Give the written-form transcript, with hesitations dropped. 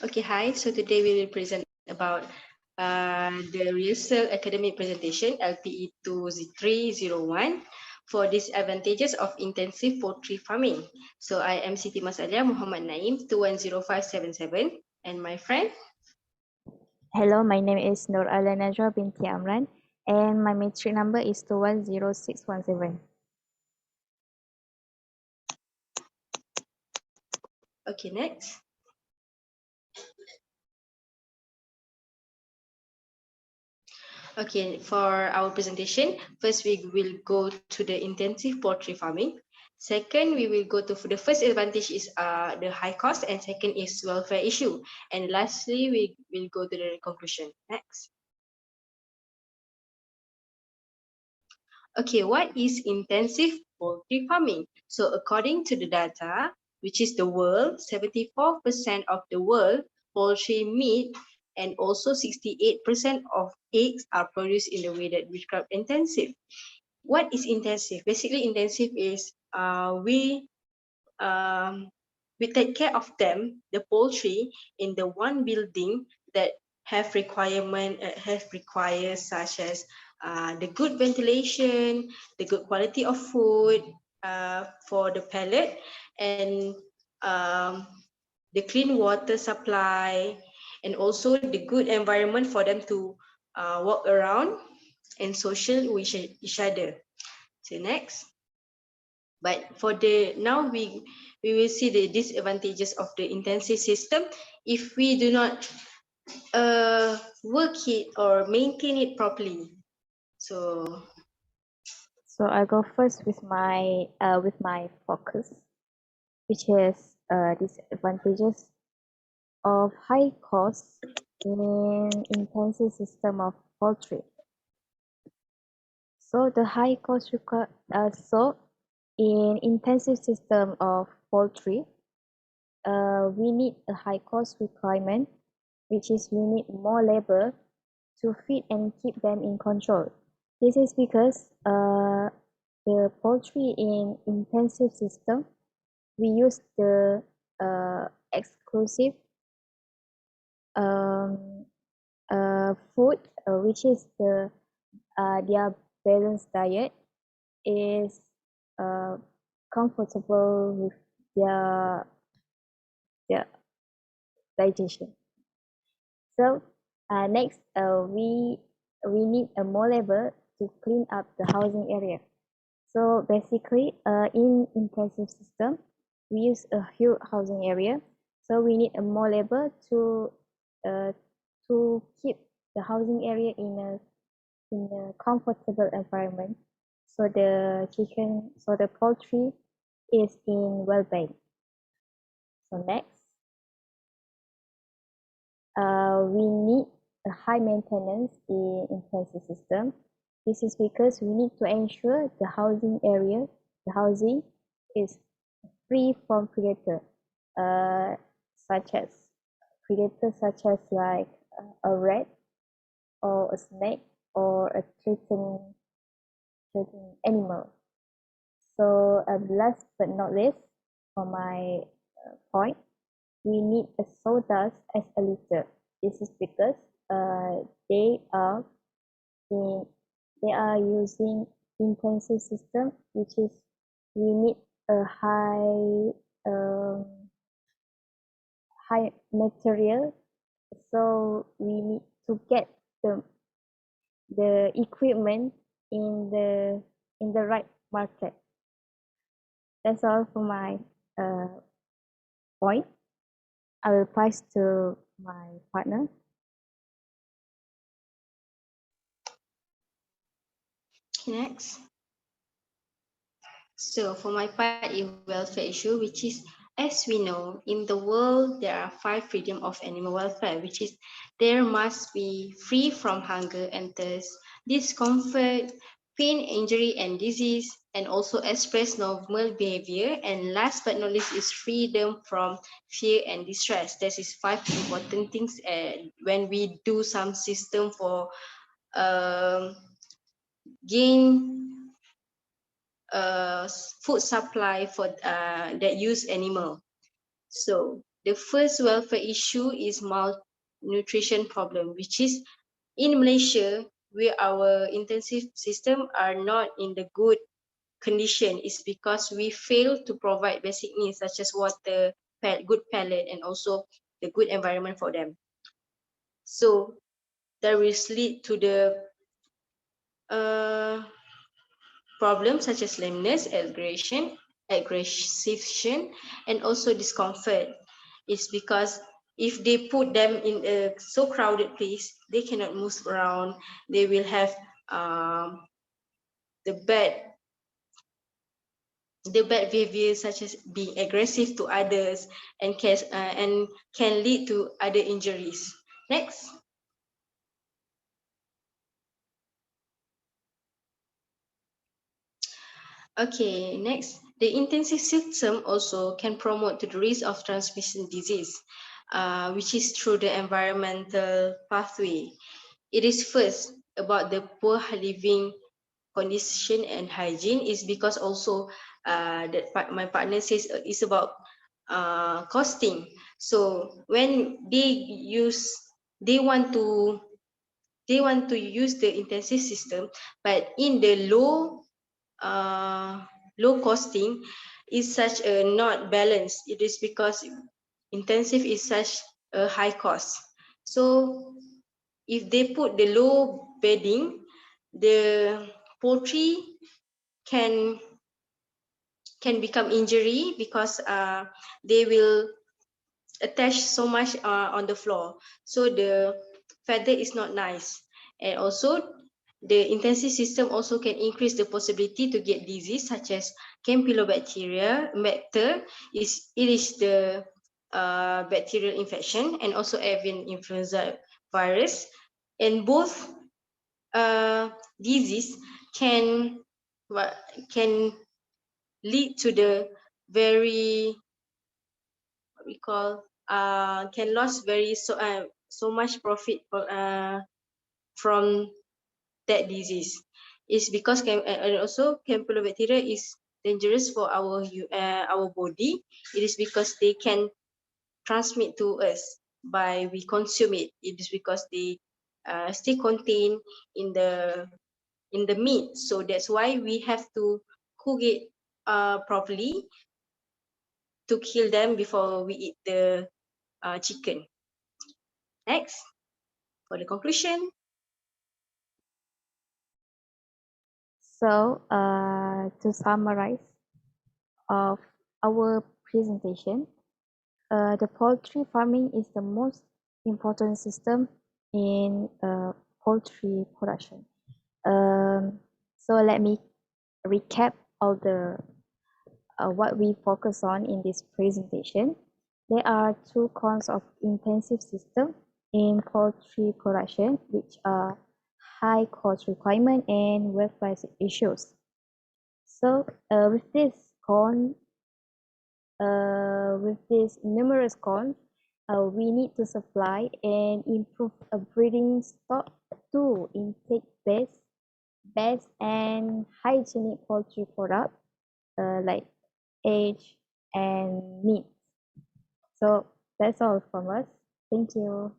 Okay, hi. So today we will present about the Rehearsal academic presentation LPE2301 for disadvantages of intensive poultry farming. So I am Siti Masalia Muhammad Naim 210577 and my friend. Hello, my name is Nur NAJWA binti Amran and my matric number is 210617. Okay, next. Okay, for our presentation, first we will go to the intensive poultry farming. Second, we will go to the first advantage is the high cost, and second is welfare issue. And lastly, we will go to the conclusion. Next. Okay, what is intensive poultry farming? So according to the data, which is the world, 74% of the world poultry meat and also 68% of eggs are produced in the way that we describe intensive. What is intensive? Basically, intensive is we take care of them, the poultry, in the one building that have requires such as the good ventilation, the good quality of food for the pellet, and um, the clean water supply, and also the good environment for them to walk around and social with each other. So next. But for the now we will see the disadvantages of the intensive system if we do not work it or maintain it properly. So I go first with my focus, which is disadvantages of high costs in intensive system of poultry. So the high cost in intensive system of poultry, we need a high cost requirement, which is we need more labor to feed and keep them in control. This is because the poultry in intensive system, we use the exclusive um, food, which is their balanced diet is comfortable with their digestion. So next, we need a more labor to clean up the housing area. So basically, in intensive system, we use a huge housing area. So we need a more labor to keep the housing area in a comfortable environment. So the poultry is in well-being. So next, we need a high maintenance in intensive system. This is because we need to ensure the housing is free from predators such as like a rat or a snake or a threatened animal. So last but not least, for my point, we need a sawdust as a litter. This is because they are using intensive system, which is we need a high material, so we need to get the equipment in the right market. That's all for my point. I will pass to my partner. next. So for my part, is welfare issue, which is, as we know, in the world there are 5 freedom of animal welfare, which is there must be free from hunger and thirst, discomfort, pain, injury, and disease, and also express normal behavior. And last but not least is freedom from fear and distress. This is 5 important things when we do some system for gain food supply for that use animal. So The first welfare issue is malnutrition problem, which is in Malaysia, where our intensive system are not in the good condition is because we fail to provide basic needs such as water, good pallet, and also the good environment for them. So that will lead to the problems such as lameness, aggression, and also discomfort. It's because if they put them in a so crowded place, they cannot move around. They will have the bad behavior such as being aggressive to others and can lead to other injuries. Next. Okay, next. The intensive system also can promote to the risk of transmission disease, which is through the environmental pathway. It is first about the poor living condition and hygiene is because also my partner says it's about costing. So when they want to use the intensive system, but in the low costing is such a not balanced. It is because intensive is such a high cost. So if they put the low bedding, the poultry can become injury because they will attach so much on the floor, so the feather is not nice. And also the intensive system also can increase the possibility to get disease such as campylobacteria vector. It is the bacterial infection, and also avian influenza virus, and both disease can can lead to the very what we call can lose so much profit from that disease. Is because and also campylobacteria is dangerous for our body. It is because they can transmit to us by we consume it. It is because they still contain in the meat. So that's why we have to cook it properly to kill them before we eat the chicken. Next, for the conclusion. So, to summarize of our presentation, the poultry farming is the most important system in poultry production. So let me recap all the what we focus on in this presentation. There are two kinds of intensive system in poultry production, which are high cost requirement and welfare issues. So with this numerous cons, we need to supply and improve a breeding stock to intake best and hygienic poultry product like egg and meat. So that's all from us. Thank you.